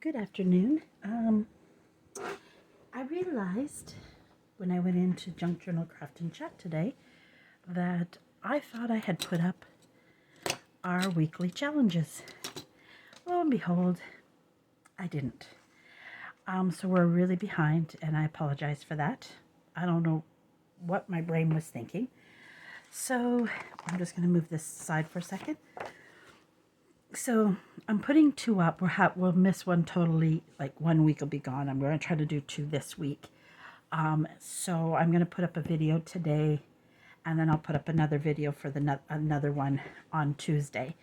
Good afternoon. I realized when I went into Junk Journal Craft and Chat today that I thought I had put up our weekly challenges. Lo and behold, I didn't. So we're really behind, and I apologize for that. I don't know what my brain was thinking. So I'm just going to move this aside for a second. So I'm putting 2 up. We'll miss one totally, like 1 week will be gone. I'm going to try to do 2 this week. So I'm going to put up a video today, and then I'll put up another video for another one on Tuesday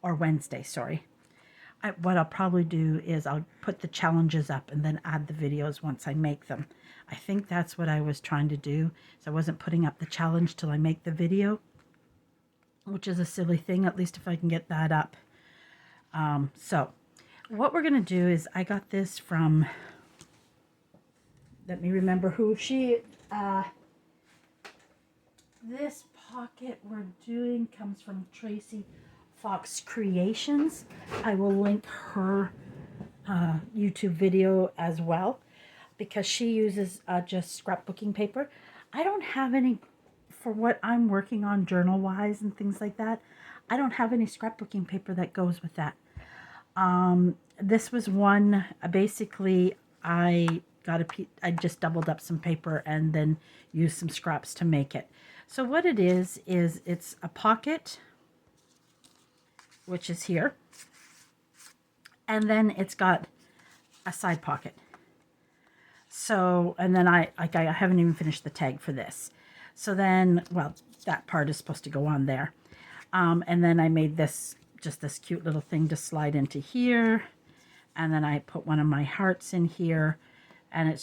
or Wednesday, sorry. What I'll probably do is I'll put the challenges up and then add the videos once I make them. I think that's what I was trying to do. So I wasn't putting up the challenge till I make the video, which is a silly thing, at least if I can get that up. So what we're going to do is I got this from, let me remember who she, this pocket we're doing comes from Tracy Fox Creations. I will link her YouTube video as well because she uses just scrapbooking paper. I don't have any, for what I'm working on journal wise and things like that, I don't have any scrapbooking paper that goes with that. This was one, basically I just doubled up some paper and then used some scraps to make it. So what it is it's a pocket, which is here, and then it's got a side pocket. So, and then I haven't even finished the tag for this. So then, well, that part is supposed to go on there. And then I made this, just this cute little thing to slide into here. And then I put one of my hearts in here, and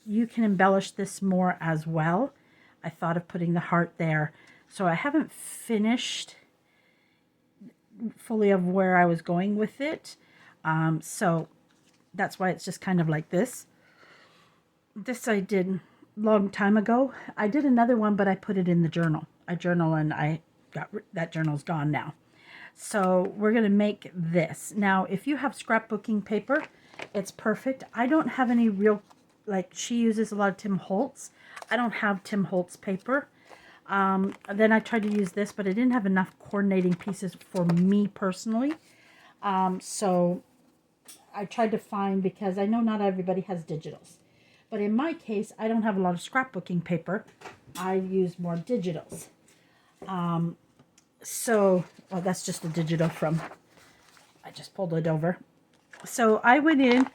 you can embellish this more as well. I thought of putting the heart there. So I haven't finished fully of where I was going with it. So that's why it's just kind of like this. This I did long time ago. I did another one, but I put it in the journal. I journal and that journal's gone now. So we're going to make this. Now, if you have scrapbooking paper, it's perfect. I don't have any real, like she uses a lot of Tim Holtz. I don't have Tim Holtz paper. Then I tried to use this, but I didn't have enough coordinating pieces for me personally. So I tried to find, because I know not everybody has digitals. But in my case, I don't have a lot of scrapbooking paper. I use more digitals. So, well, that's just a digital from, I just pulled it over. So I went in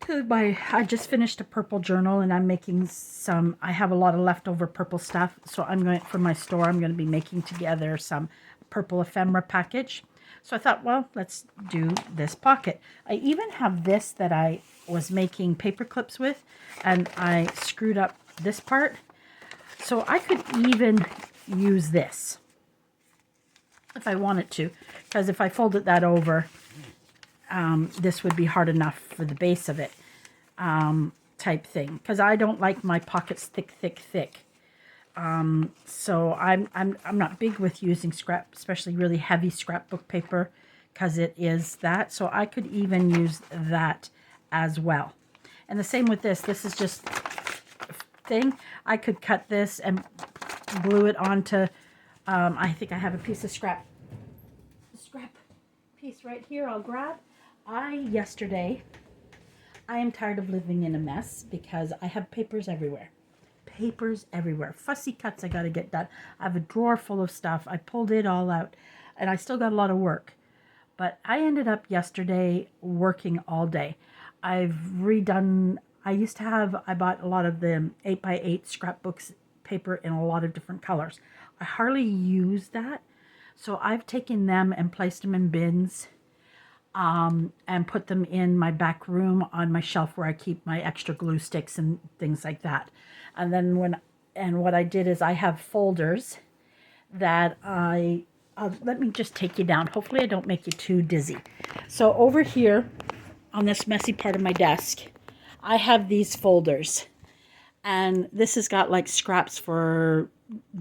to I just finished a purple journal, and I'm making some, I have a lot of leftover purple stuff. So I'm going, for my store, I'm going to be making together some purple ephemera package. So I thought, well, let's do this pocket. I even have this that I was making paper clips with, and I screwed up this part. So I could even use this if I wanted to, because if I folded that over, this would be hard enough for the base of it, type thing, because I don't like my pockets thick. So I'm not big with using scrap, especially really heavy scrapbook paper, because it is that. So I could even use that as well. And the same with this. This is just thing. I could cut this and glue it onto, I think I have a piece of scrap piece right here I'll grab. Yesterday, I am tired of living in a mess because I have papers everywhere. Papers everywhere. Fussy cuts I got to get done. I have a drawer full of stuff. I pulled it all out, and I still got a lot of work. But I ended up yesterday working all day. I've redone, I bought a lot of the 8x8 scrapbooks paper in a lot of different colors. I hardly use that. So I've taken them and placed them in bins, and put them in my back room on my shelf where I keep my extra glue sticks and things like that. And then what I did is I have folders that let me just take you down. Hopefully I don't make you too dizzy. So over here on this messy part of my desk, I have these folders, and this has got like scraps for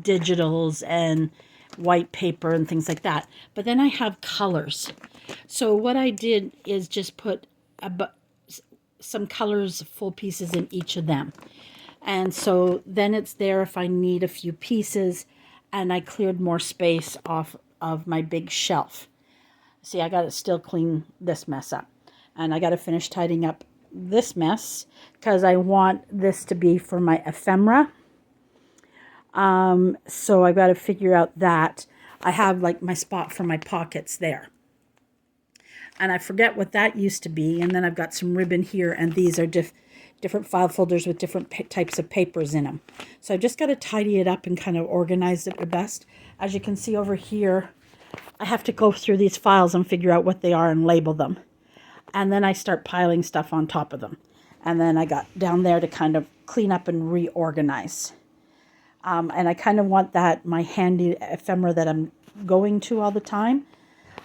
digitals and white paper and things like that. But then I have colors. So what I did is just put some colors, full pieces in each of them. And so then it's there if I need a few pieces, and I cleared more space off of my big shelf. See, I got to still clean this mess up, and I got to finish tidying up this mess because I want this to be for my ephemera. So I've got to figure out that. I have like my spot for my pockets there. And I forget what that used to be. And then I've got some ribbon here, and these are different file folders with different types of papers in them. So I just got to tidy it up and kind of organize it the best. As you can see over here, I have to go through these files and figure out what they are and label them. And then I start piling stuff on top of them. And then I got down there to kind of clean up and reorganize. And I kind of want that, my handy ephemera that I'm going to all the time.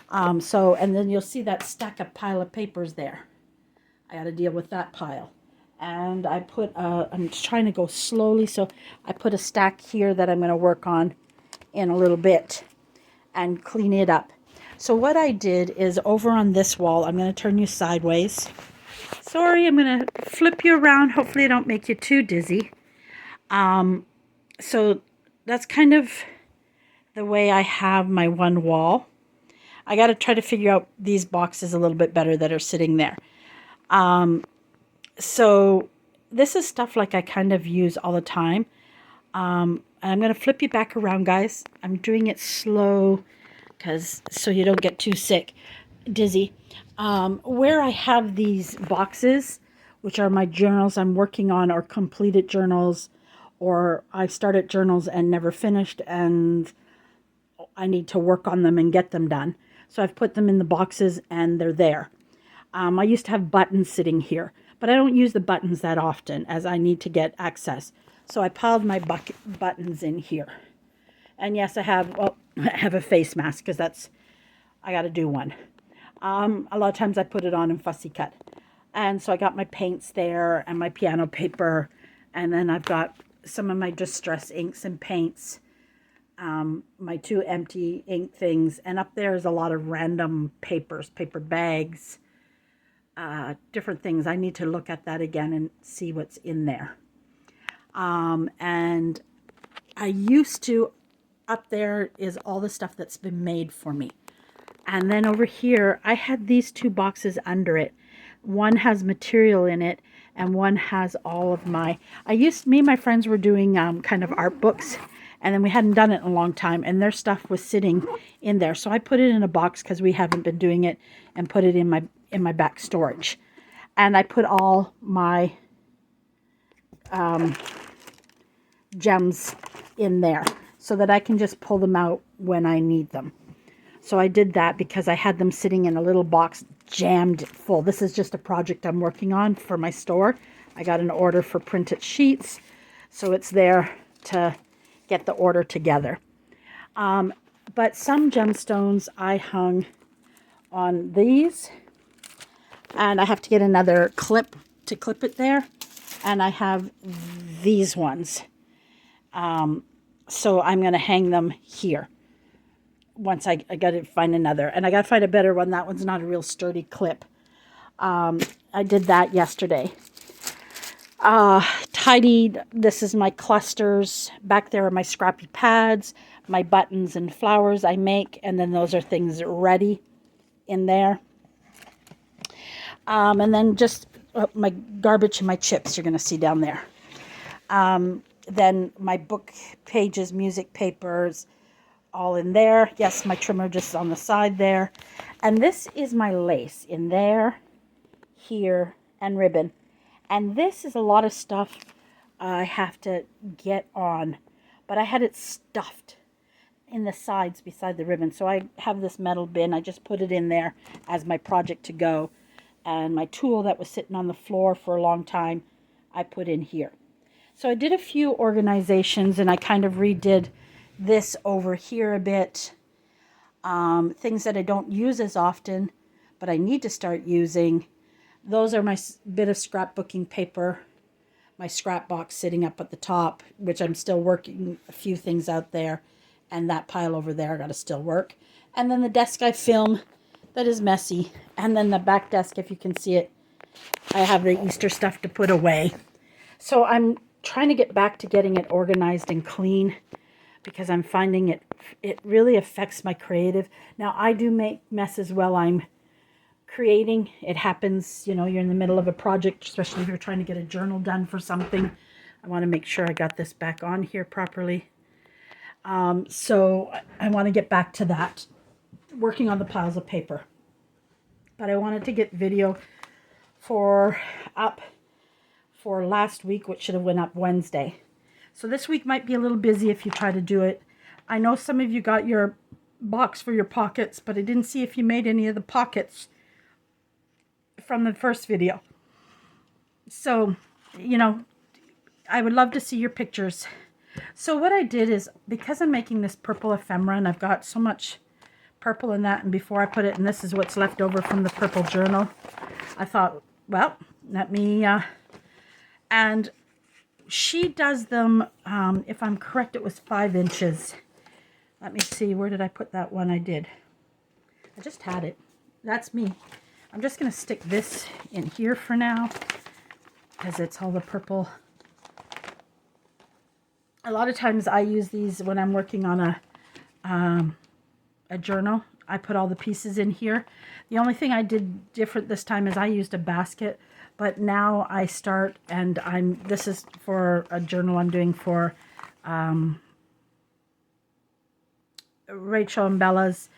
And then you'll see that stack of pile of papers there. I got to deal with that pile. And I put, I'm trying to go slowly, so I put a stack here that I'm going to work on in a little bit and clean it up. So what I did is over on this wall, I'm going to turn you sideways. Sorry, I'm going to flip you around. Hopefully I don't make you too dizzy. So that's kind of the way I have my one wall. I got to try to figure out these boxes a little bit better that are sitting there. So this is stuff like I kind of use all the time. And I'm going to flip you back around, guys. I'm doing it slow so you don't get too dizzy. Where I have these boxes, which are my journals I'm working on, or completed journals, or I started journals and never finished, and I need to work on them and get them done. So I've put them in the boxes and they're there. I used to have buttons sitting here, but I don't use the buttons that often as I need to get access. So I piled my buttons in here. And yes, I have a face mask because I got to do one. A lot of times I put it on in Fussy Cut. And so I got my paints there and my piano paper. And then I've got some of my distress inks and paints. My 2 empty ink things. And up there is a lot of random papers, paper bags, different things. I need to look at that again and see what's in there. And I used to, up there is all the stuff that's been made for me. And then over here, I had these 2 boxes under it. One has material in it, and one has all of me and my friends were doing kind of art books, and then we hadn't done it in a long time, and their stuff was sitting in there. So I put it in a box because we haven't been doing it, and put it in my back storage. And I put all my gems in there so that I can just pull them out when I need them. So I did that because I had them sitting in a little box jammed full. This is just a project I'm working on for my store. I got an order for printed sheets, so it's there to get the order together. But some gemstones I hung on these, and I have to get another clip to clip it there. And I have these ones. So I'm going to hang them here. Once I got to find another. And I got to find a better one. That one's not a real sturdy clip. I did that yesterday. Tidied. This is my clusters. Back there are my scrappy pads, my buttons and flowers I make. And then those are things ready in there. And then just my garbage and my chips you're going to see down there. Then my book pages, music papers, all in there. Yes, my trimmer just on the side there. And this is my lace in there, here, and ribbon. And this is a lot of stuff I have to get on. But I had it stuffed in the sides beside the ribbon. So I have this metal bin. I just put it in there as my project to go. And my tool that was sitting on the floor for a long time, I put in here. So I did a few organizations, and I kind of redid this over here a bit. Things that I don't use as often, but I need to start using. Those are my bit of scrapbooking paper, my scrap box sitting up at the top, which I'm still working a few things out there. And that pile over there got to still work. And then the desk I film that is messy. And then the back desk, if you can see it, I have the Easter stuff to put away. So I'm trying to get back to getting it organized and clean because I'm finding it really affects my creative. Now, I do make messes while I'm creating. It happens, you know, you're in the middle of a project, especially if you're trying to get a journal done for something. I want to make sure I got this back on here properly. So I want to get back to that, working on the piles of paper. But I wanted to get video up for last week, which should have went up Wednesday. So this week might be a little busy if you try to do it. I know some of you got your box for your pockets, but I didn't see if you made any of the pockets from the first video. So, you know, I would love to see your pictures. So what I did is, because I'm making this purple ephemera and I've got so much purple in that, and before I put it, and this is what's left over from the purple journal, I thought, well, let me, and she does them, if I'm correct, it was 5 inches. Let me see, where did I put that one? I did. I just had it. That's me. I'm just going to stick this in here for now because it's all the purple. A lot of times I use these when I'm working on a journal. I put all the pieces in here. The only thing I did different this time is I used a basket, but now I start, and this is for a journal I'm doing for Rachel and Bella's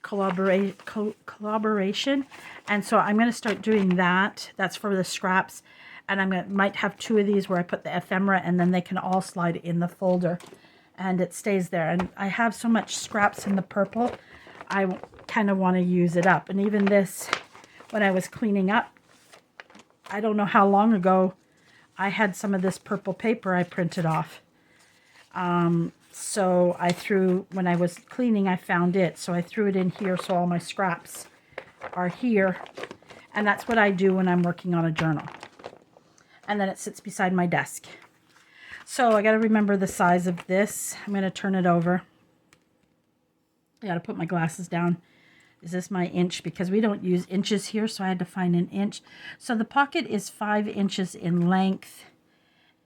collaboration, and so I'm going to start doing that. That's for the scraps, and might have 2 of these where I put the ephemera, and then they can all slide in the folder, and it stays there. And I have so much scraps in the purple, I kind of want to use it up. And even this, when I was cleaning up, I don't know how long ago, I had some of this purple paper I printed off. So when I was cleaning, I found it. So I threw it in here, so all my scraps are here. And that's what I do when I'm working on a journal. And then it sits beside my desk. So I got to remember the size of this. I'm going to turn it over. I got to put my glasses down. Is this my inch? Because we don't use inches here, so I had to find an inch. So the pocket is 5 inches in length,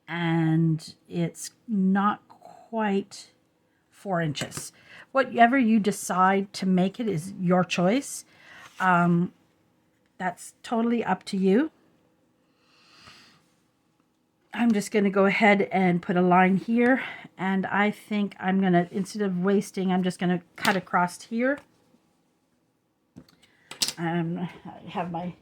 and it's not quite 4 inches. Whatever you decide to make it is your choice. That's totally up to you. I'm just going to go ahead and put a line here, and I think I'm going to, instead of wasting, I'm just going to cut across here. I have my,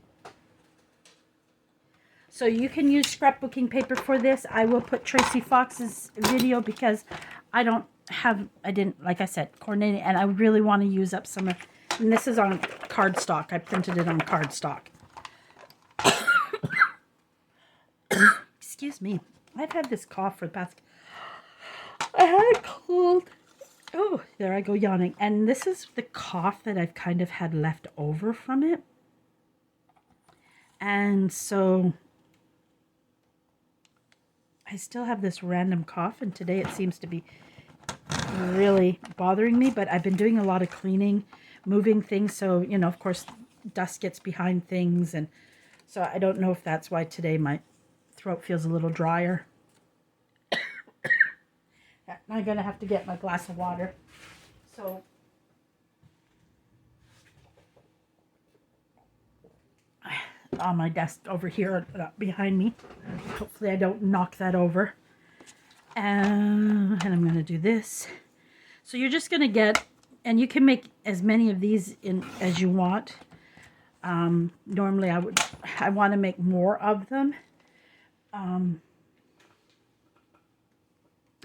so you can use scrapbooking paper for this. I will put Tracy Fox's video because I didn't, like I said, coordinate it, and I really want to use up some of, and this is on cardstock. I printed it on cardstock. Excuse me. I've had this cough for the past, I had a cold. Oh, there I go yawning. And this is the cough that I've kind of had left over from it. And so I still have this random cough, and today it seems to be really bothering me, but I've been doing a lot of cleaning, moving things. So, you know, of course, dust gets behind things. And so I don't know if that's why today my throat feels a little drier. I'm going to have to get my glass of water. So on my desk over here behind me. Hopefully I don't knock that over. And I'm going to do this. So you're just going to get, and you can make as many of these in as you want. Normally I want to make more of them.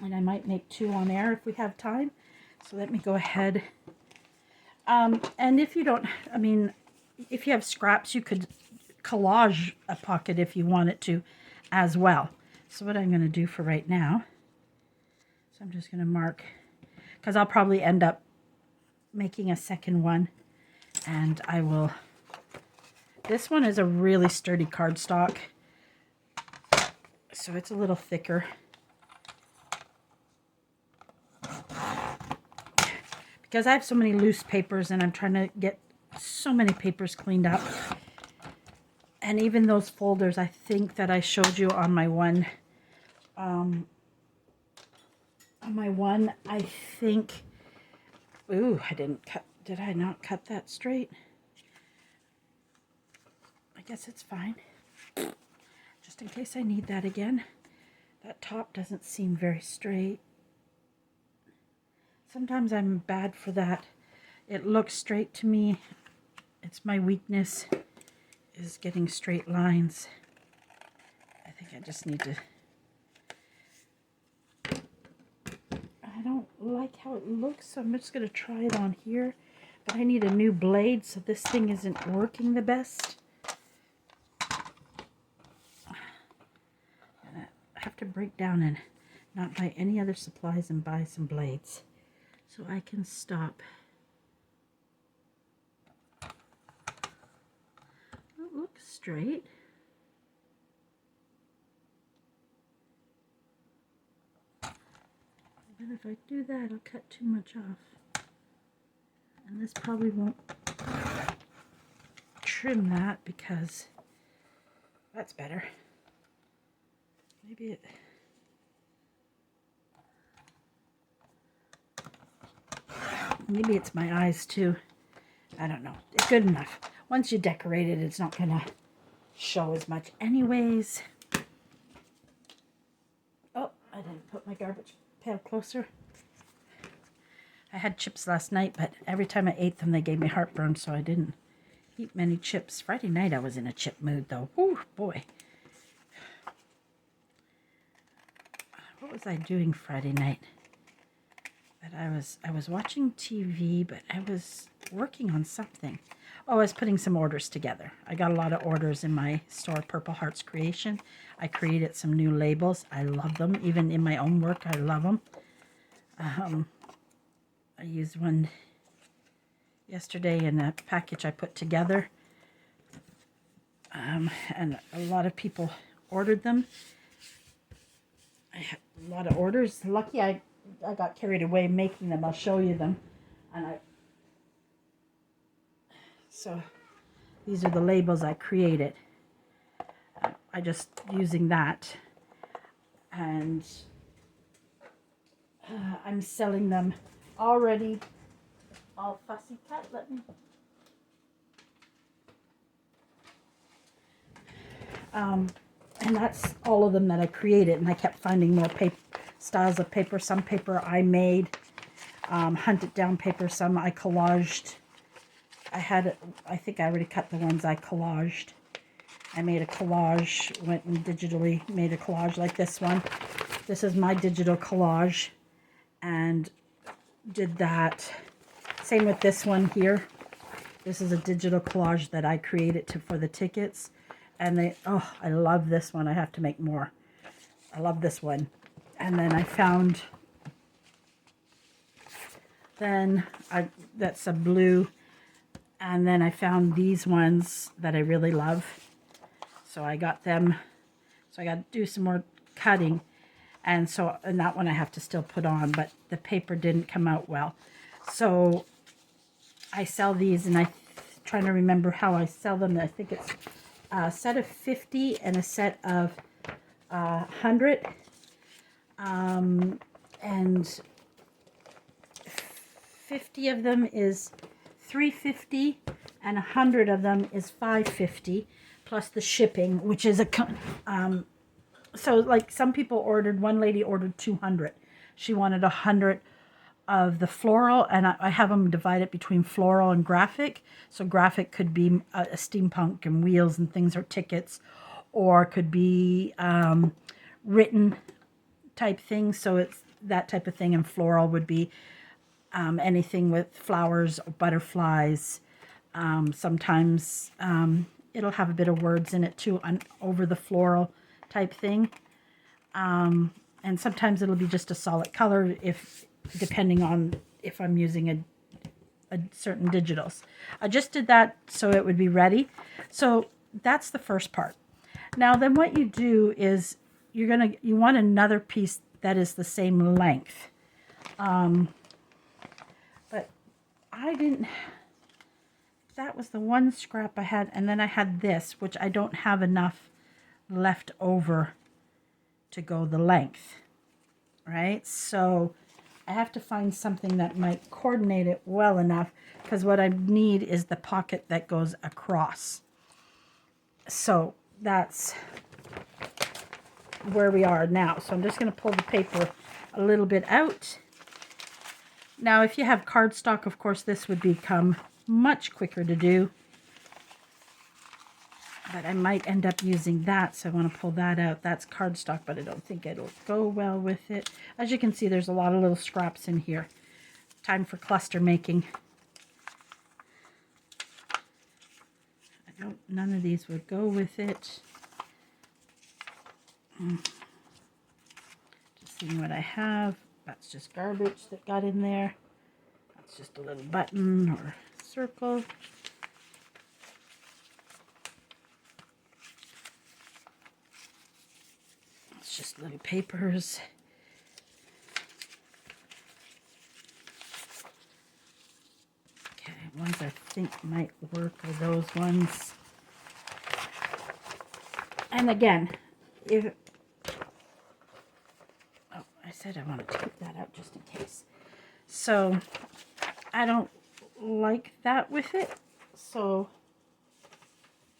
And I might make 2 on air if we have time. So let me go ahead. And if you don't, I mean, if you have scraps, you could collage a pocket if you wanted to as well. So what I'm going to do for right now, so I'm just going to mark, because I'll probably end up making a second one. And I will, this one is a really sturdy cardstock. So it's a little thicker. because I have so many loose papers and I'm trying to get so many papers cleaned up. And even those folders, I think that I showed you on my one, I think, ooh, I didn't cut, did I not cut that straight? I guess it's fine. Just in case I need that again. That top doesn't seem very straight. Sometimes I'm bad for that. It looks straight to me. It's my weakness, is getting straight lines. I think I just need to... I don't like how it looks, so I'm just going to try it on here. But I need a new blade, so this thing isn't working the best. And I have to break down and not buy any other supplies and buy some blades so I can stop. It looks straight. But if I do that, I'll cut too much off. And this probably won't trim that because that's better. Maybe it's my eyes too. I don't know. It's good enough. Once you decorate it, it's not gonna show as much anyways. Oh, I didn't put my garbage pail closer. I had chips last night, but every time I ate them, they gave me heartburn, so I didn't eat many chips. Friday night, I was in a chip mood, though. Whew, boy. What was I doing Friday night? That I was watching TV, but I was working on something. Oh, I was putting some orders together. I got a lot of orders in my store, Purple Hearts Creation. I created some new labels. I love them. Even in my own work, I love them. I used one yesterday in a package I put together. And a lot of people ordered them. I had a lot of orders. Lucky I got carried away making them. I'll show you them. So these are the labels I created. I just using that. And I'm selling them already all fussy cut. Let me... and that's all of them that I created, and I kept finding more paper, styles of paper. Some paper I made, hunted down paper, some I collaged. I think I already cut the ones I collaged. I made a collage, went and digitally made a collage like this one. This is my digital collage, and did that. Same with this one here. This is a digital collage that I created for the tickets. And oh, I love this one. I have to make more. I love this one. And then I found, that's a blue. And then I found these ones that I really love. So I got them. So I got to do some more cutting. And that one I have to still put on, but the paper didn't come out well. So I sell these, and I'm trying to remember how I sell them. I think it's a set of 50 and a set of 100. And 50 of them is $3.50 and 100 of them is $5.50 plus the shipping, which is so like some people ordered, one lady ordered 200. She wanted 100 of the floral, and I have them divided between floral and graphic. So graphic could be a steampunk and wheels and things, or tickets, or could be written type things. So it's that type of thing. And floral would be anything with flowers or butterflies. Sometimes it'll have a bit of words in it too, over the floral type thing. And sometimes it'll be just a solid color, depending on if I'm using a certain digitals. I just did that so it would be ready. So that's the first part. Now then what you do is you want another piece that is the same length. But I didn't, that was the one scrap I had, and then I had this, which I don't have enough left over to go the length, right? So I have to find something that might coordinate it well enough, because what I need is the pocket that goes across. So that's where we are now. So I'm just going to pull the paper a little bit out. Now, if you have cardstock, of course, this would become much quicker to do. But I might end up using that, so I want to pull that out. That's cardstock, but I don't think it'll go well with it. As you can see, there's a lot of little scraps in here. Time for cluster making. None of these would go with it. Just seeing what I have. That's just garbage that got in there. That's just a little button or circle. It's just little papers. Okay, ones I think might work are those ones. And again, if... Oh, I said I wanted to keep that out just in case. So, I don't like that with it. So,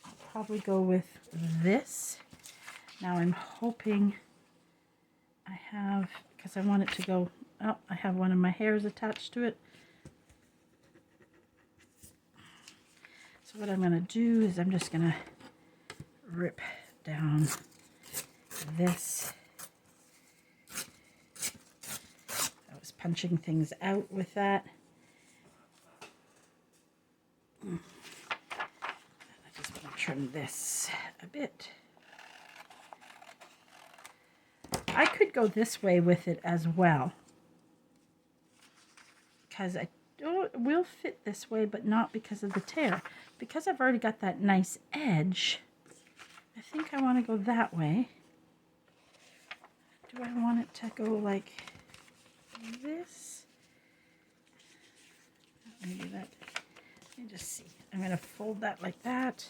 I'll probably go with this. Now I'm hoping I have, because I want it to go, oh, I have one of my hairs attached to it. So what I'm going to do is I'm just going to rip down this. I was punching things out with that. I just want to trim this a bit. I could go this way with it as well, because it will fit this way, but not because of the tear. Because I've already got that nice edge, I think I want to go that way. Do I want it to go like this? Maybe that. Let me just see. I'm going to fold that like that.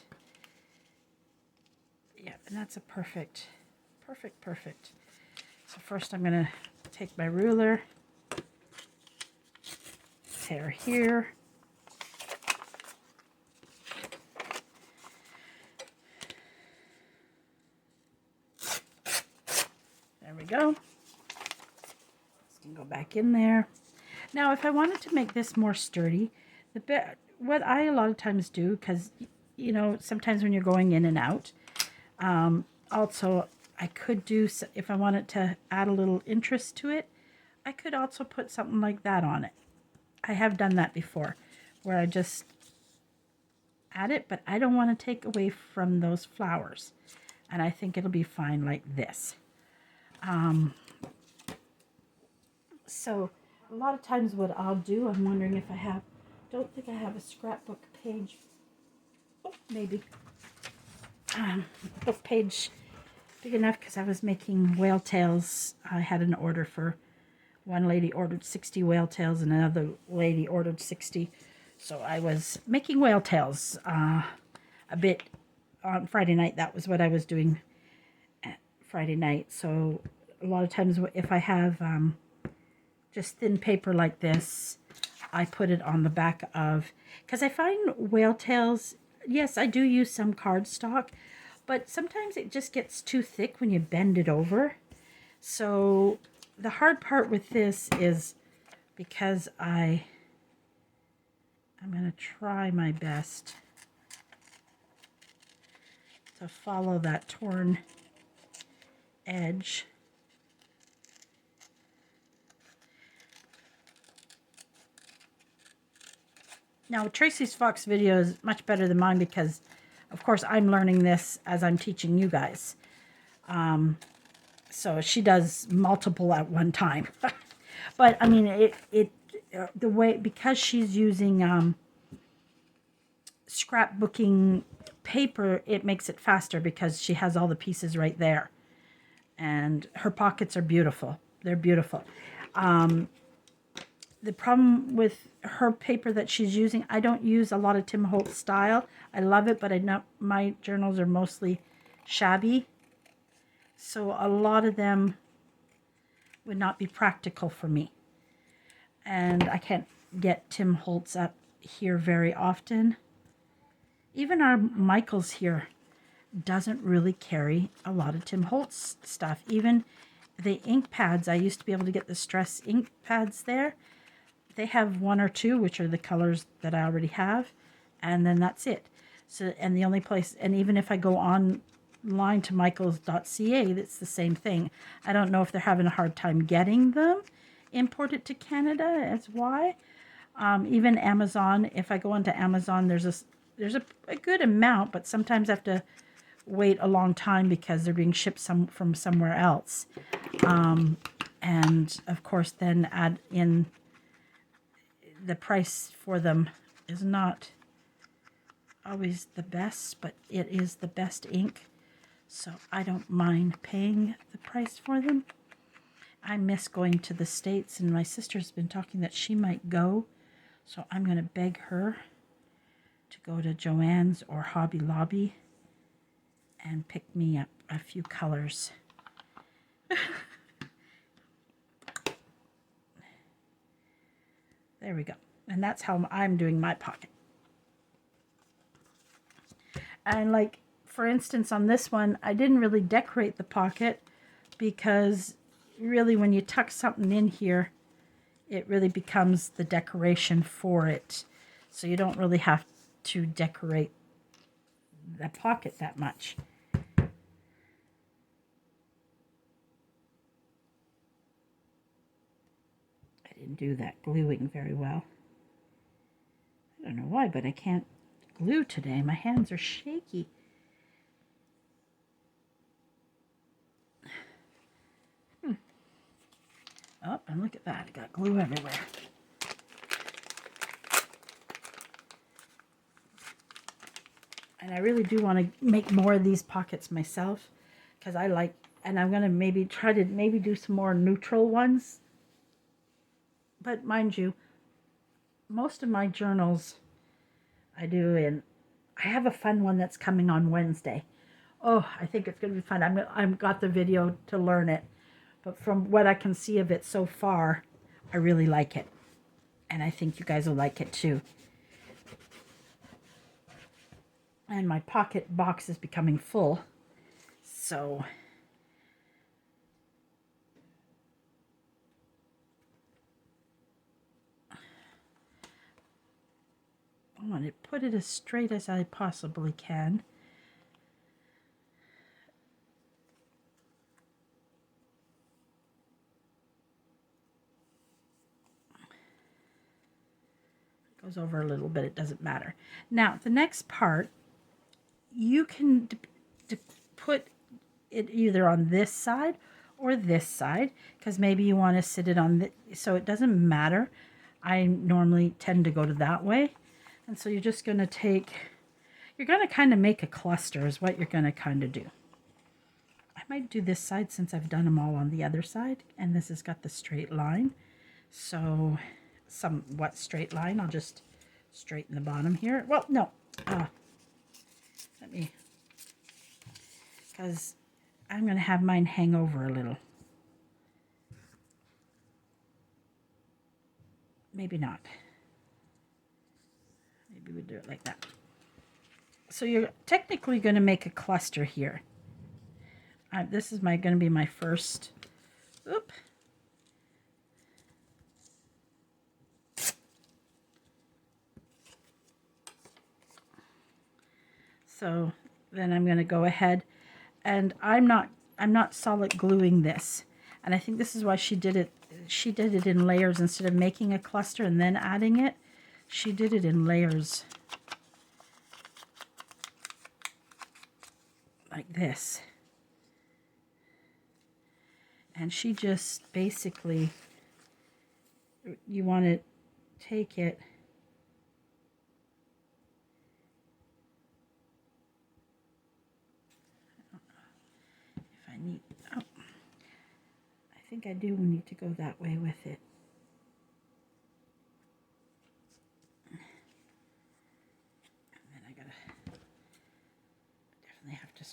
Yeah, and that's a perfect. So first I'm going to take my ruler, tear here. There we go. This can go back in there. Now if I wanted to make this more sturdy, what I a lot of times do, because you know sometimes when you're going in and out, also I could do, if I wanted to add a little interest to it, I could also put something like that on it. I have done that before, where I just add it, but I don't want to take away from those flowers. And I think it'll be fine like this. So a lot of times what I'll do, I'm wondering if I have, don't think I have a scrapbook page. Oh, maybe. Book page big enough, because I was making whale tails. I had an order for, one lady ordered 60 whale tails and another lady ordered 60. So I was making whale tails a bit on Friday night. That was what I was doing at Friday night. So a lot of times if I have just thin paper like this, I put it on the back of, because I find whale tails, yes, I do use some cardstock, but sometimes it just gets too thick when you bend it over. So the hard part with this is, because I'm going to try my best to follow that torn edge. Now, Tracy's Fox video is much better than mine because, of course, I'm learning this as I'm teaching you guys. So she does multiple at one time. But, I mean, the way, because she's using scrapbooking paper, it makes it faster because she has all the pieces right there. And her pockets are beautiful. They're beautiful. the problem with her paper that she's using, I don't use a lot of Tim Holtz style. I love it, but I know my journals are mostly shabby. So a lot of them would not be practical for me. And I can't get Tim Holtz up here very often. Even our Michaels here doesn't really carry a lot of Tim Holtz stuff. Even the ink pads, I used to be able to get the Stress ink pads there. They have one or two, which are the colors that I already have, and then that's it. So, and the only place, and even if I go online to michaels.ca, it's the same thing. I don't know if they're having a hard time getting them imported to Canada, as why. Even Amazon, if I go onto Amazon, there's a good amount, but sometimes I have to wait a long time because they're being shipped from somewhere else. And of course, then add in the price for them is not always the best, but it is the best ink. So I don't mind paying the price for them. I miss going to the States, and my sister's been talking that she might go. So I'm going to beg her to go to Joann's or Hobby Lobby and pick me up a few colors. There we go. And that's how I'm doing my pocket. And like, for instance, on this one, I didn't really decorate the pocket because really when you tuck something in here, it really becomes the decoration for it. So you don't really have to decorate the pocket that much. I didn't do that gluing very well. I don't know why, but I can't glue today. My hands are shaky. Oh, and look at that. I got glue everywhere. And I really do want to make more of these pockets myself because I like, and I'm going to maybe try to do some more neutral ones. But mind you, most of my journals I do in, I have a fun one that's coming on Wednesday. Oh, I think it's going to be fun. I've got the video to learn it. But from what I can see of it so far, I really like it. And I think you guys will like it too. And my pocket box is becoming full. So I want to put it as straight as I possibly can. Goes over a little bit, it doesn't matter. Now, the next part, you can put it either on this side or this side, because maybe you want to sit it on the, so it doesn't matter. I normally tend to go to that way. And so you're just going to take, you're going to kind of make a cluster is what you're going to kind of do. I might do this side since I've done them all on the other side, and this has got the straight line. So somewhat straight line. I'll just straighten the bottom here. Well, no. Let me, because I'm going to have mine hang over a little. Maybe not. Maybe we do it like that. So you're technically going to make a cluster here. This is going to be my first. Oop. So then I'm going to go ahead, and I'm not solid gluing this. And I think this is why she did it. She did it in layers instead of making a cluster and then adding it. She did it in layers like this. And she just basically, you want to take it if I need, I think I do need to go that way with it.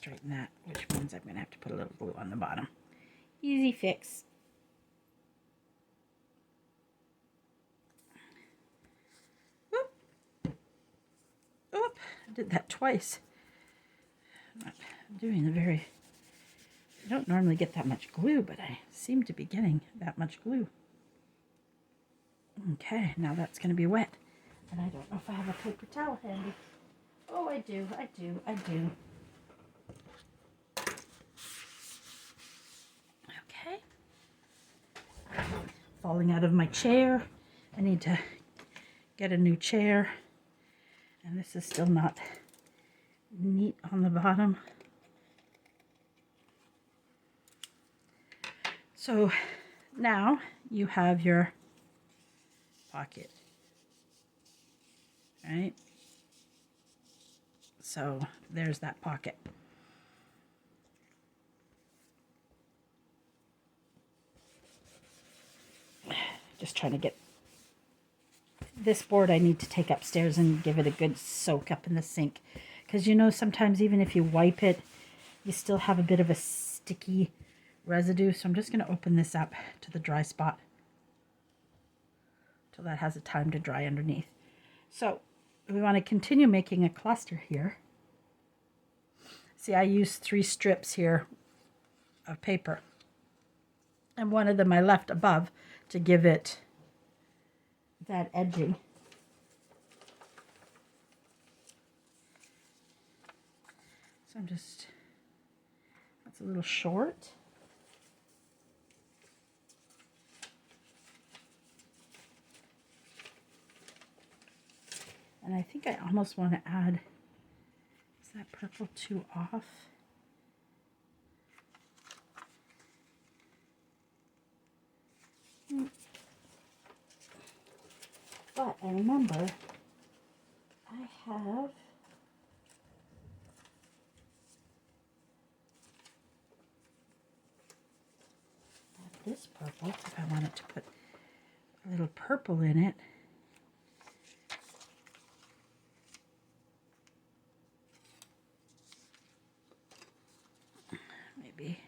straighten that, which means I'm going to have to put a little glue on the bottom. Easy fix. Oop. Oop. I did that twice. I'm doing a very... I don't normally get that much glue, but I seem to be getting that much glue. Okay, now that's going to be wet. And I don't know if I have a paper towel handy. Oh, I do. Okay. Falling out of my chair. I need to get a new chair. And this is still not neat on the bottom. So now you have your pocket, right? So there's that pocket. Just trying to get this board. I need to take upstairs and give it a good soak up in the sink, because you know, sometimes even if you wipe it, you still have a bit of a sticky residue. So I'm just going to open this up to the dry spot till that has a time to dry underneath. So we want to continue making a cluster here. See, I used 3 strips here of paper, and one of them I left above to give it that edging. So I'm just, that's a little short. And I think I almost want to add, is that purple too off? But I remember I have this purple, if I wanted to put a little purple in it. Maybe.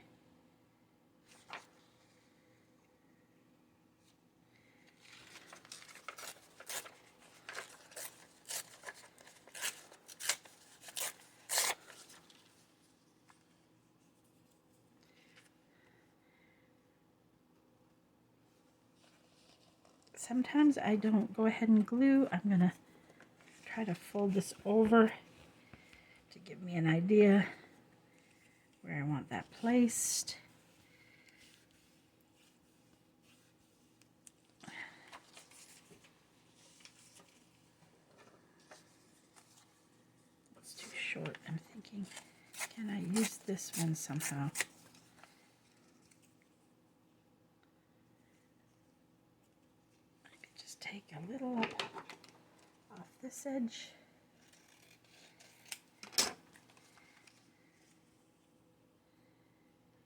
Sometimes I don't go ahead and glue. I'm going to try to fold this over to give me an idea where I want that placed. It's too short. I'm thinking, can I use this one somehow? Take a little off this edge.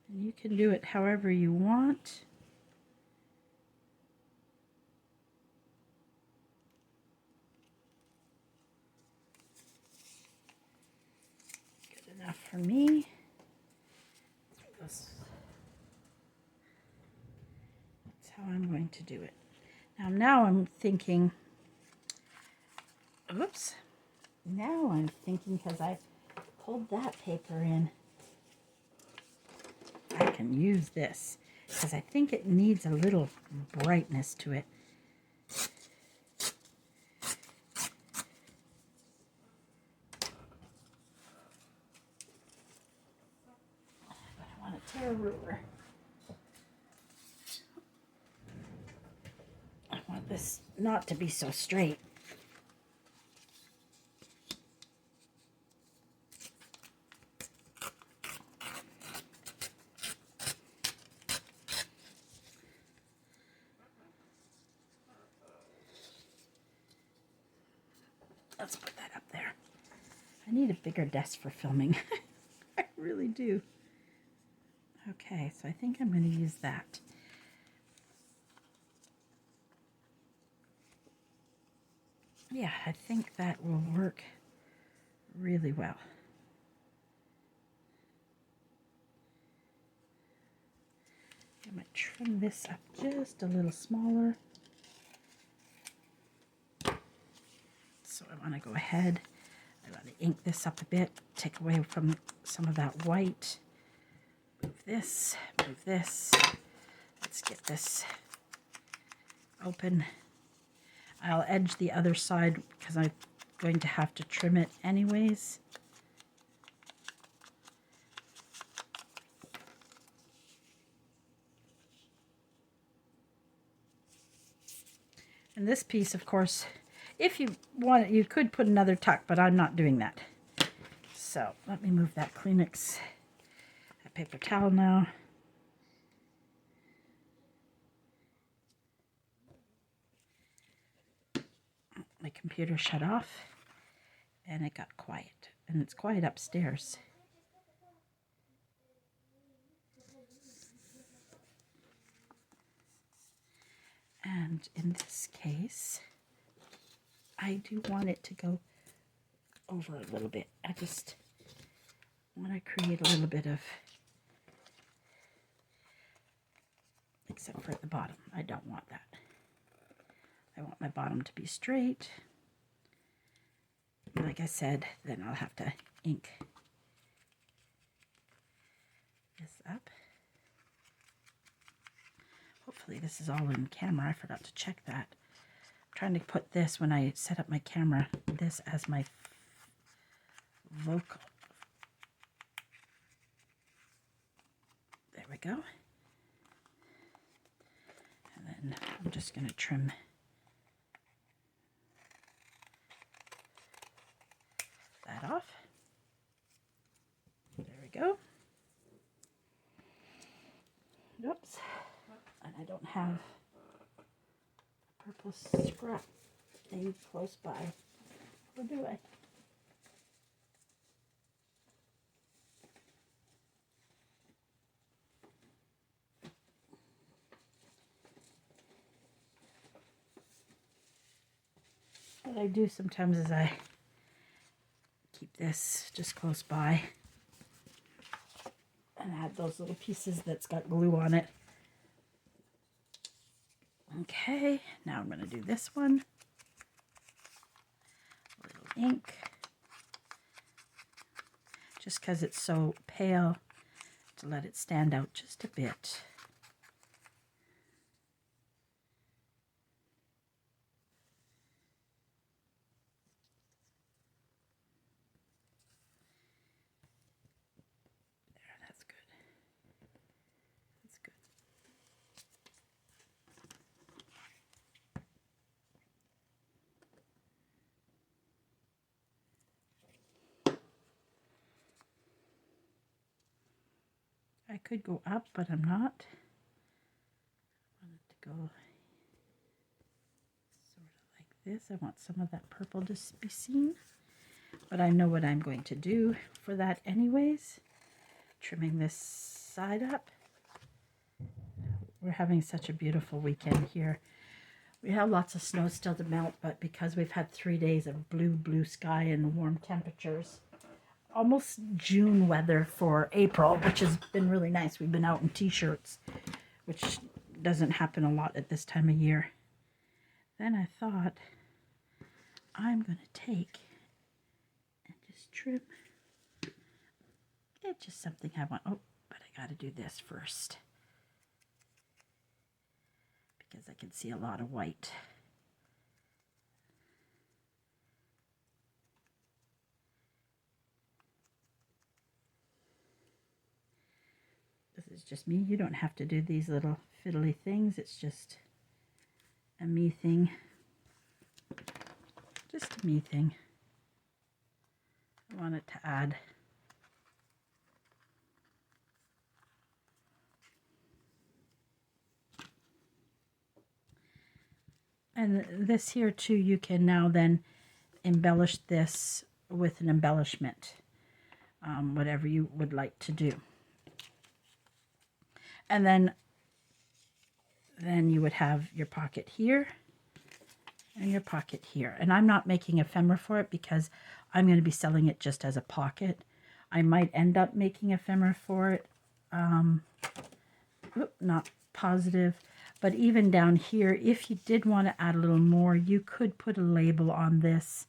And you can do it however you want. Good enough for me. That's how I'm going to do it. Now I'm thinking, oops, now I'm thinking, because I pulled that paper in, I can use this, because I think it needs a little brightness to it. But I want to tear a ruler. I want this not to be so straight. Let's put that up there. I need a bigger desk for filming. I really do. Okay, so I think I'm going to use that. Yeah, I think that will work really well. I might trim this up just a little smaller. So I want to go ahead. I want to ink this up a bit, take away from some of that white. Move this, move this. Let's get this open. I'll edge the other side because I'm going to have to trim it anyways. And this piece, of course, if you want it, you could put another tuck, but I'm not doing that. So let me move that Kleenex, that paper towel now. My computer shut off and it got quiet, and it's quiet upstairs. And in this case, I do want it to go over a little bit. I just want to create a little bit of, except for at the bottom. I don't want that. I want my bottom to be straight. Like I said, then I'll have to ink this up. Hopefully this is all in camera. I forgot to check that. I'm trying to put this, when I set up my camera, this as my vocal. There we go. And then I'm just going to trim that off. There we go. Oops. And I don't have a purple scrap thing close by. Or do I? What I do sometimes is I keep this just close by and add those little pieces that's got glue on it. Okay, now I'm going to do this one. A little ink. Just because it's so pale, to let it stand out just a bit. There, that's good. That's good. I could go up, but I'm not. I want it to go sort of like this. I want some of that purple to be seen, but I know what I'm going to do for that anyways. Trimming this side up. We're having such a beautiful weekend here. We have lots of snow still to melt, but because we've had 3 days of blue sky and warm temperatures, almost June weather for April, which has been really nice. We've been out in t-shirts, which doesn't happen a lot at this time of year. Then I thought, I'm going to take and just trim. It's just something I want. Oh, but I got to do this first, because I can see a lot of white. This is just me. You don't have to do these little fiddly things. It's just a me thing. Just a me thing. I want it to add. And this here too, you can now then embellish this with an embellishment, whatever you would like to do. And then you would have your pocket here and your pocket here. And I'm not making ephemera for it because I'm going to be selling it just as a pocket. I might end up making ephemera for it. Not positive. But even down here, if you did want to add a little more, you could put a label on this,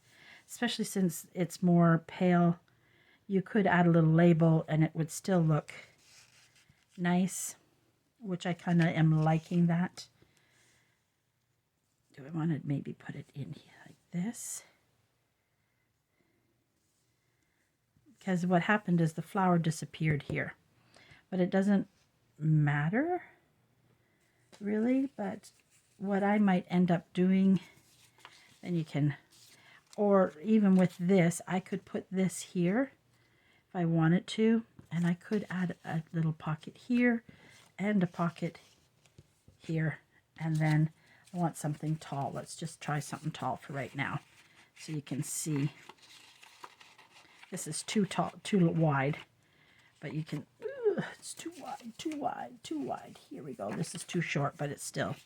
especially since it's more pale. You could add a little label and it would still look nice, which I kind of am liking that. Do I want to maybe put it in here like this? Because what happened is the flower disappeared here. But it doesn't matter, really. But what I might end up doing, and you can, or even with this, I could put this here if I wanted to. And I could add a little pocket here and a pocket here. And then I want something tall. Let's just try something tall for right now. So you can see this is too tall, too wide. But you can, it's too wide, too wide, too wide. Here we go. This is too short, but it's still.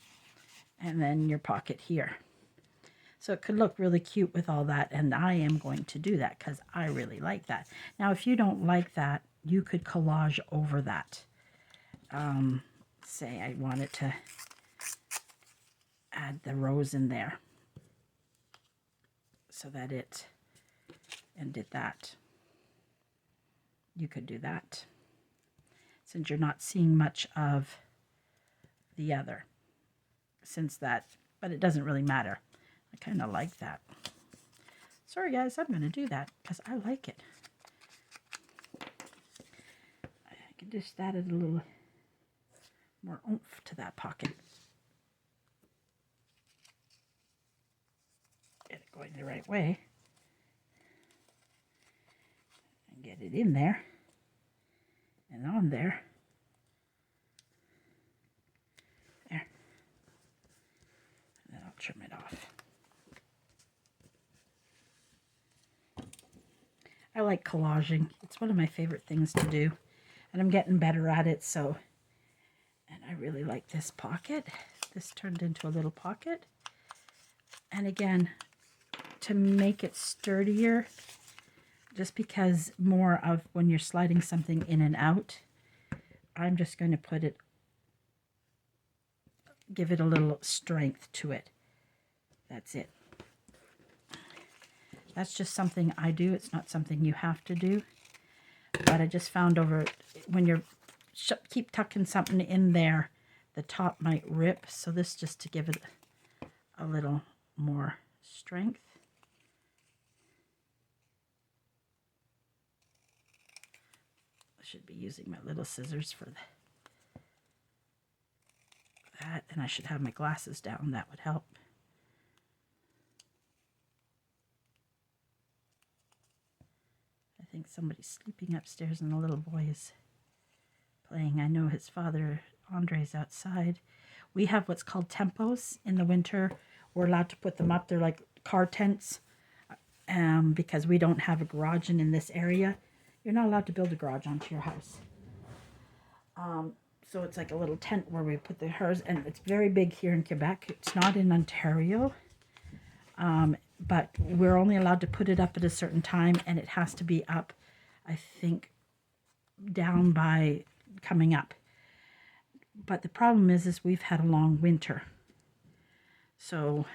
And then your pocket here. So it could look really cute with all that. And I am going to do that because I really like that. Now, if you don't like that, you could collage over that. Say I wanted to add the rose in there so that it, and did that. You could do that since you're not seeing much of the other, since that, but it doesn't really matter. I kind of like that. Sorry guys, I'm going to do that because I like it. I could just add a little more oomph to that pocket. Get it going the right way. And get it in there. And on there. There. And then I'll trim it off. I like collaging. It's one of my favorite things to do. And I'm getting better at it, so. And I really like this pocket. This turned into a little pocket. And again, to make it sturdier, just because more of when you're sliding something in and out, I'm just going to put it, give it a little strength to it. That's it. That's just something I do. It's not something you have to do. But I just found over when you're keep tucking something in there, the top might rip. So this just to give it a little more strength. I should be using my little scissors for that, and I should have my glasses down. That would help. I think somebody's sleeping upstairs and the little boy is playing. I know his father, Andre's outside. We have what's called tempos in the winter. We're allowed to put them up. They're like car tents because we don't have a garage in this area. You're not allowed to build a garage onto your house. So it's like a little tent where we put the hers, and it's very big here in Quebec. It's not in Ontario, but we're only allowed to put it up at a certain time, and it has to be up, I think, down by coming up. But the problem is we've had a long winter. So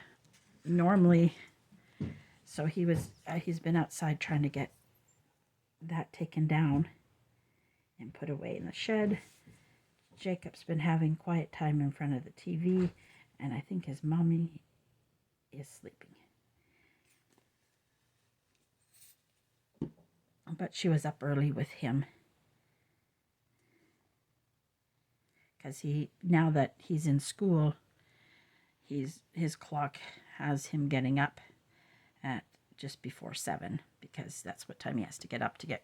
normally, so he's been outside trying to get that taken down and put away in the shed. Jacob's been having quiet time in front of the TV, and I think his mommy is sleeping. But she was up early with him. Because now that he's in school, his clock has him getting up at just before 7, because that's what time he has to get up to get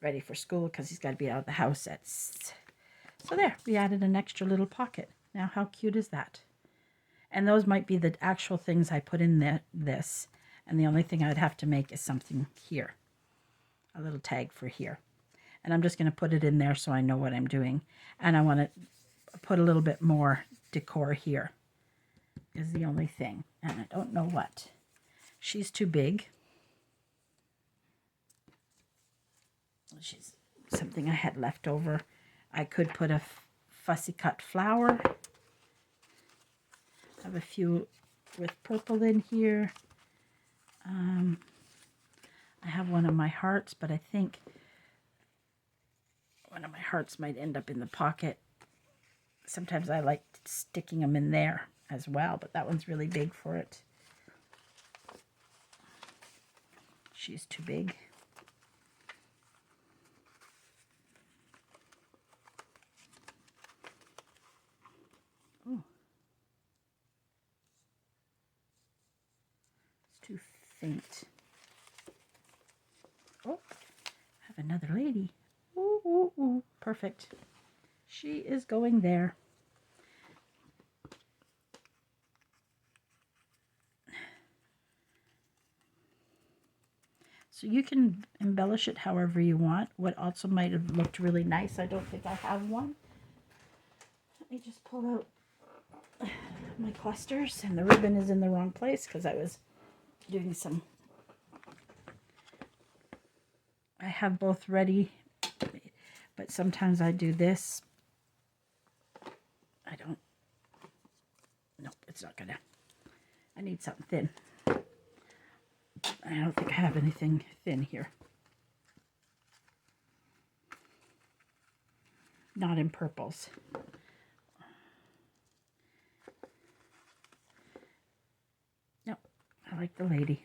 ready for school, because he's got to be out of the house at. So there, we added an extra little pocket. Now how cute is that? And those might be the actual things I put in this, and the only thing I'd have to make is something here, a little tag for here. And I'm just going to put it in there so I know what I'm doing. And I want to put a little bit more decor here is the only thing. And I don't know what. She's too big. She's something I had left over. I could put a fussy cut flower. I have a few with purple in here. I have one of my hearts, but I think one of my hearts might end up in the pocket. Sometimes I like sticking them in there as well, but that one's really big for it. She's too big. Ooh. It's too faint. Oh, I have another lady. Ooh, ooh, ooh. Perfect. She is going there. So you can embellish it however you want. What also might have looked really nice, I don't think I have one. Let me just pull out my clusters, and the ribbon is in the wrong place because I was doing some. I have both ready, but sometimes I do this. I don't. Nope, it's not gonna. I need something thin. I don't think I have anything thin here. Not in purples. No, I like the lady.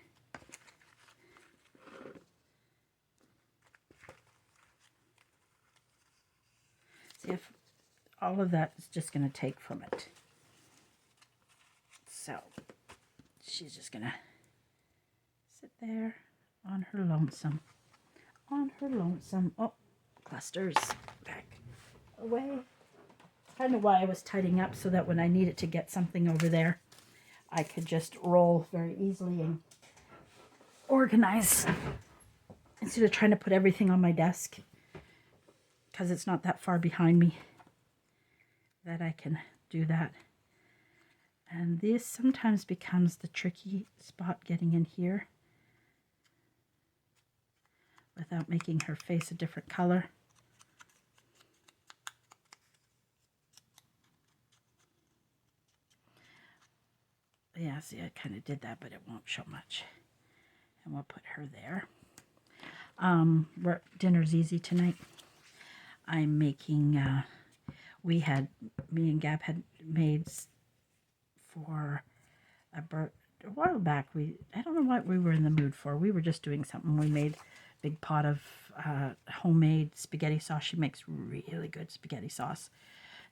See if all of that is just going to take from it. So she's just going to sit there on her lonesome. On her lonesome. Oh, clusters back away. Kind of why I was tidying up, so that when I needed to get something over there, I could just roll very easily and organize instead of trying to put everything on my desk, because it's not that far behind me that I can do that. And this sometimes becomes the tricky spot, getting in here without making her face a different color. Yeah, see, I kind of did that, but it won't show much. And we'll put her there. Dinner's easy tonight. I'm making, me and Gab had made for a while back. I don't know what we were in the mood for. We were just doing something. We made a big pot of homemade spaghetti sauce. She makes really good spaghetti sauce.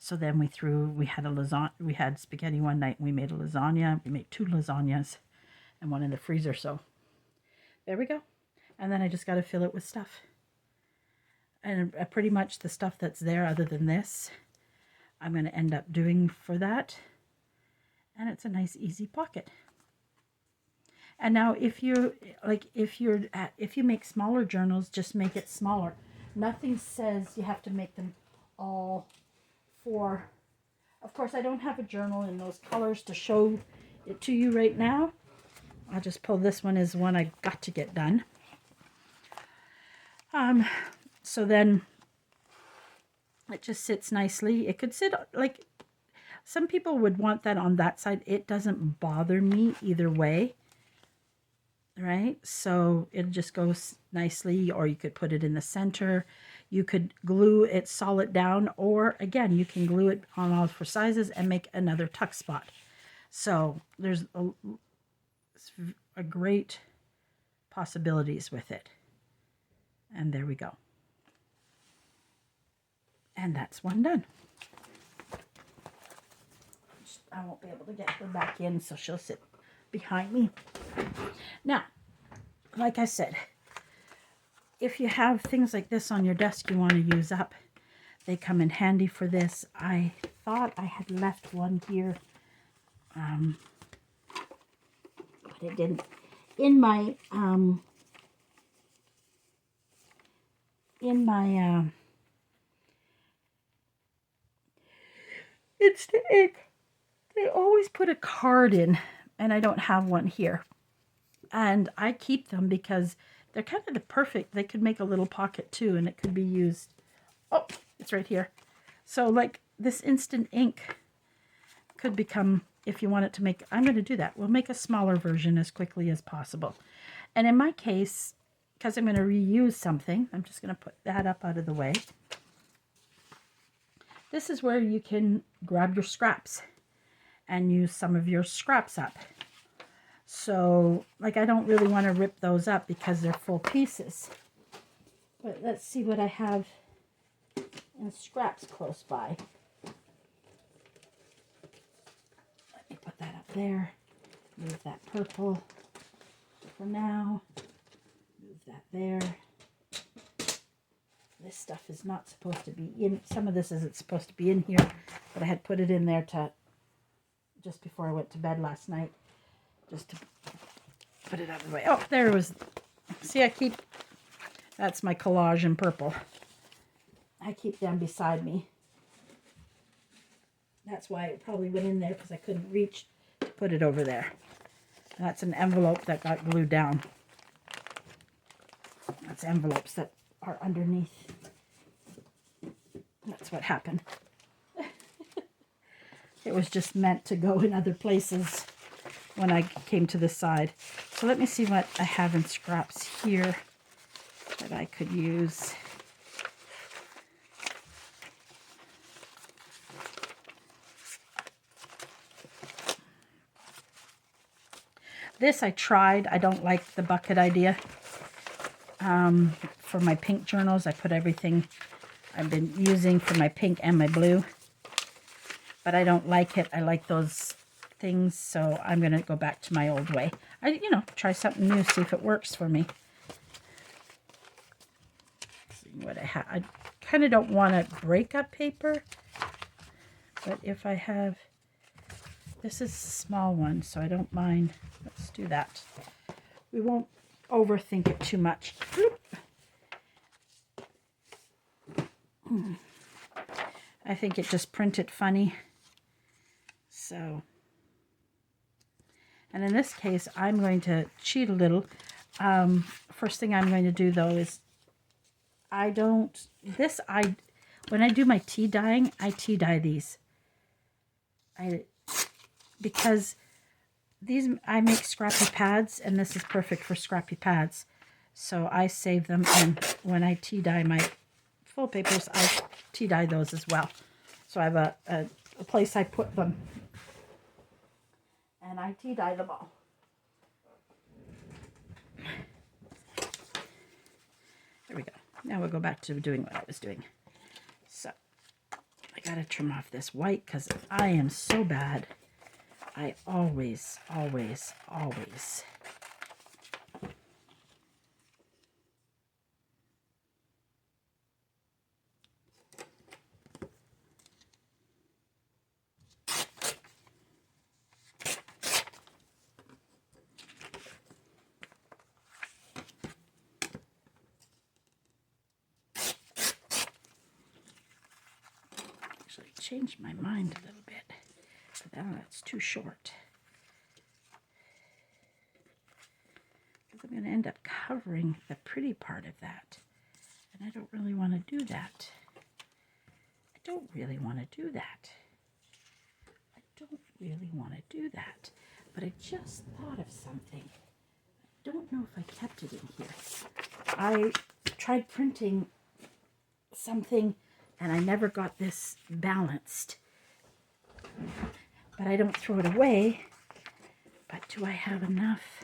So then we had a lasagna. We had spaghetti one night. And we made a lasagna. We made 2 lasagnas and one in the freezer. So there we go. And then I just got to fill it with stuff. And pretty much the stuff that's there, other than this, I'm going to end up doing for that. And it's a nice, easy pocket. And now, if you make smaller journals, just make it smaller. Nothing says you have to make them all for. Of course, I don't have a journal in those colors to show it to you right now. I'll just pull this one as one I got to get done. So then it just sits nicely. It could sit like, some people would want that on that side. It doesn't bother me either way, right? So it just goes nicely, or you could put it in the center. You could glue it solid down, or again, you can glue it on all 4 sizes and make another tuck spot. So there's a great possibilities with it. And there we go. And that's one done. I won't be able to get her back in, so she'll sit behind me. Now, like I said, if you have things like this on your desk you want to use up, they come in handy for this. I thought I had left one here, but it didn't. In my Instant they always put a card in, and I don't have one here. And I keep them because they're kind of the perfect. They could make a little pocket too, and it could be used. Oh, it's right here. So like this instant ink could become, if you want it to make, I'm going to do that. We'll make a smaller version as quickly as possible. And in my case, because I'm going to reuse something, I'm just going to put that up out of the way. This is where you can grab your scraps and use some of your scraps up. So, like, I don't really want to rip those up because they're full pieces. But let's see what I have in scraps close by. Let me put that up there. Move that purple for now. Move that there. This stuff is not supposed to be in. Some of this isn't supposed to be in here, but I had put it in there to just before I went to bed last night, just to put it out of the way. Oh, there it was. See, I keep, that's my collage in purple. I keep them beside me. That's why it probably went in there, because I couldn't reach to put it over there. And that's an envelope that got glued down. That's envelopes that are underneath. That's what happened. It was just meant to go in other places when I came to this side. So let me see what I have in scraps here that I could use. This I tried. I don't like the bucket idea. For my pink journals, I put everything I've been using for my pink and my blue. But I don't like it. I like those things, so I'm going to go back to my old way. Try something new, see if it works for me. See what I have. I kind of don't want to break up paper, but if I have, this is a small one, so I don't mind. Let's do that. We won't overthink it too much. I think it just printed funny. So, and in this case, I'm going to cheat a little. First thing I'm going to do though is, when I do my tea dyeing, I tea dye these. Because these, I make scrappy pads, and this is perfect for scrappy pads. So I save them, and when I tea dye my full papers, I tea dye those as well. So I have a place I put them, and I tea dye them all. There we go. Now we'll go back to doing what I was doing. So I gotta trim off this white because I am so bad. I always. Actually changed my mind a little bit. But now that's too short. Because I'm going to end up covering the pretty part of that. And I don't really want to do that. I don't really want to do that. But I just thought of something. I don't know if I kept it in here. I tried printing something and I never got this balanced. But I don't throw it away. But do I have enough?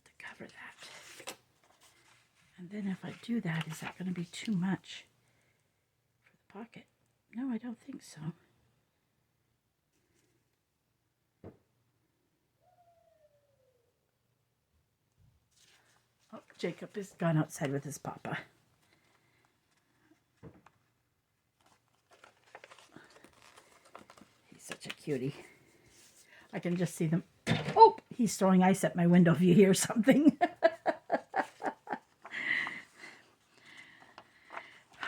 To cover that. And then if I do that, is that going to be too much for the pocket? No, I don't think so. Oh, Jacob has gone outside with his papa. He's such a cutie. I can just see them. Oh, he's throwing ice at my window if you hear something.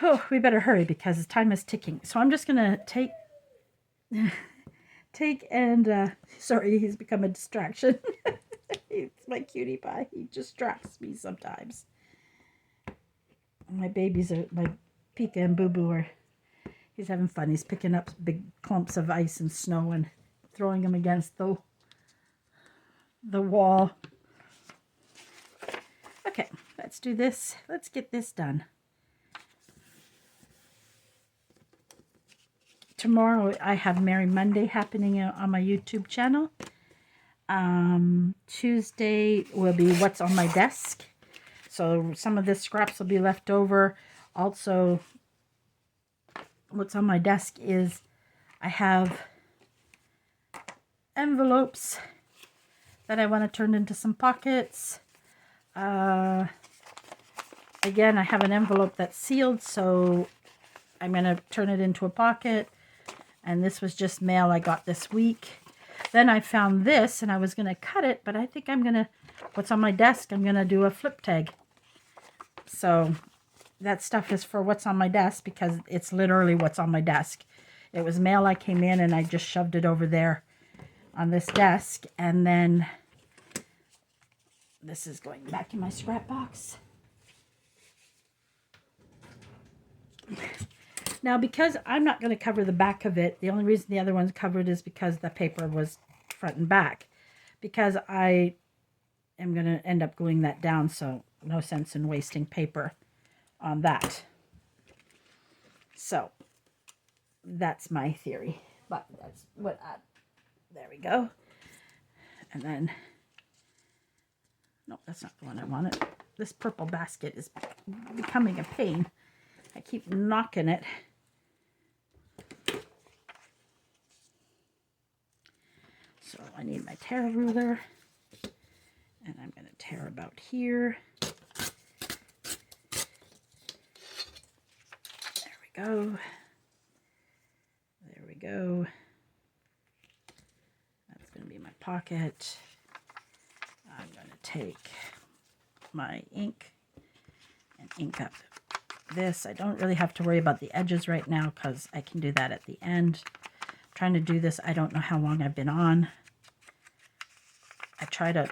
Oh, we better hurry because time is ticking. So I'm just going to take and, sorry, he's become a distraction. He's my cutie pie. He distracts me sometimes. My babies are, my Pika and Boo Boo are, he's having fun. He's picking up big clumps of ice and snow and throwing them against the wall. Okay, let's do this. Let's get this done. Tomorrow I have Merry Monday happening on my YouTube channel. Tuesday will be what's on my desk. So some of the scraps will be left over. Also, what's on my desk is I have envelopes that I want to turn into some pockets. Again, I have an envelope that's sealed, so I'm going to turn it into a pocket. And this was just mail I got this week. Then I found this, and I was going to cut it, but I think I'm going to, what's on my desk, I'm going to do a flip tag. So that stuff is for what's on my desk because it's literally what's on my desk. It was mail I came in, and I just shoved it over there on this desk. And then this is going back in my scrap box. Now, because I'm not going to cover the back of it, the only reason the other one's covered is because the paper was front and back. Because I am going to end up gluing that down, so no sense in wasting paper on that. So, that's my theory. But that's what there we go. And then, no, that's not the one I wanted. This purple basket is becoming a pain. I keep knocking it. So I need my tear ruler, and I'm going to tear about here. There we go. There we go. That's going to be my pocket. I'm going to take my ink and ink up this. I don't really have to worry about the edges right now because I can do that at the end. I'm trying to do this. I don't know how long I've been on. I try to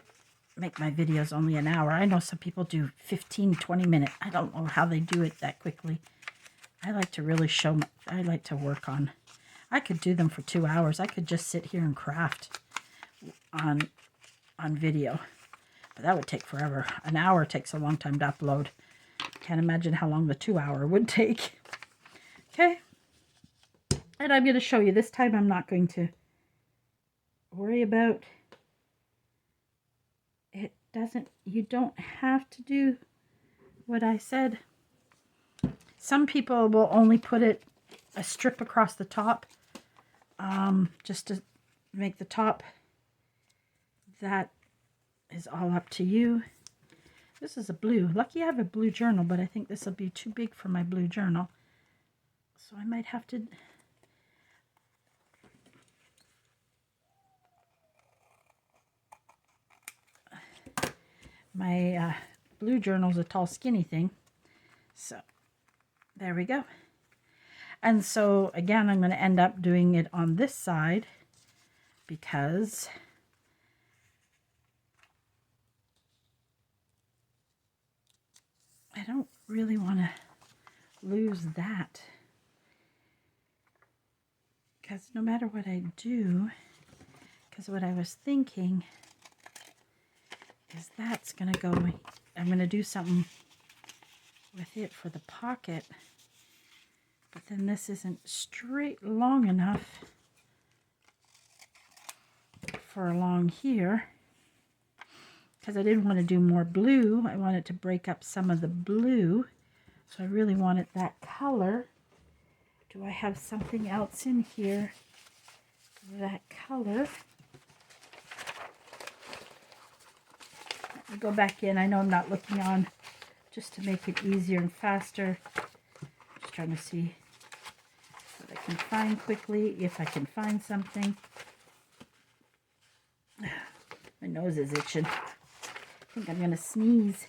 make my videos only an hour. I know some people do 15, 20 minutes. I don't know how they do it that quickly. I like to really show I like to work on. I could do them for 2 hours. I could just sit here and craft on video. But that would take forever. An hour takes a long time to upload. Can't imagine how long the 2 hour would take. Okay. And I'm going to show you. This time I'm not going to worry about. It doesn't, you don't have to do what I said. Some people will only put a strip across the top. Just to make the top. That is all up to you. This is a blue. Lucky I have a blue journal, but I think this will be too big for my blue journal. So I might have to... My blue journal is a tall, skinny thing. So there we go. And so, again, I'm going to end up doing it on this side because... I don't really want to lose that, because no matter what I do, because what I was thinking is that's going to go, I'm going to do something with it for the pocket, but then this isn't straight long enough for along here. Because I didn't want to do more blue. I wanted to break up some of the blue. So I really wanted that color. Do I have something else in here? That color. Let me go back in. I know I'm not looking on just to make it easier and faster. Just trying to see what I can find quickly, if I can find something. My nose is itching. I think I'm going to sneeze.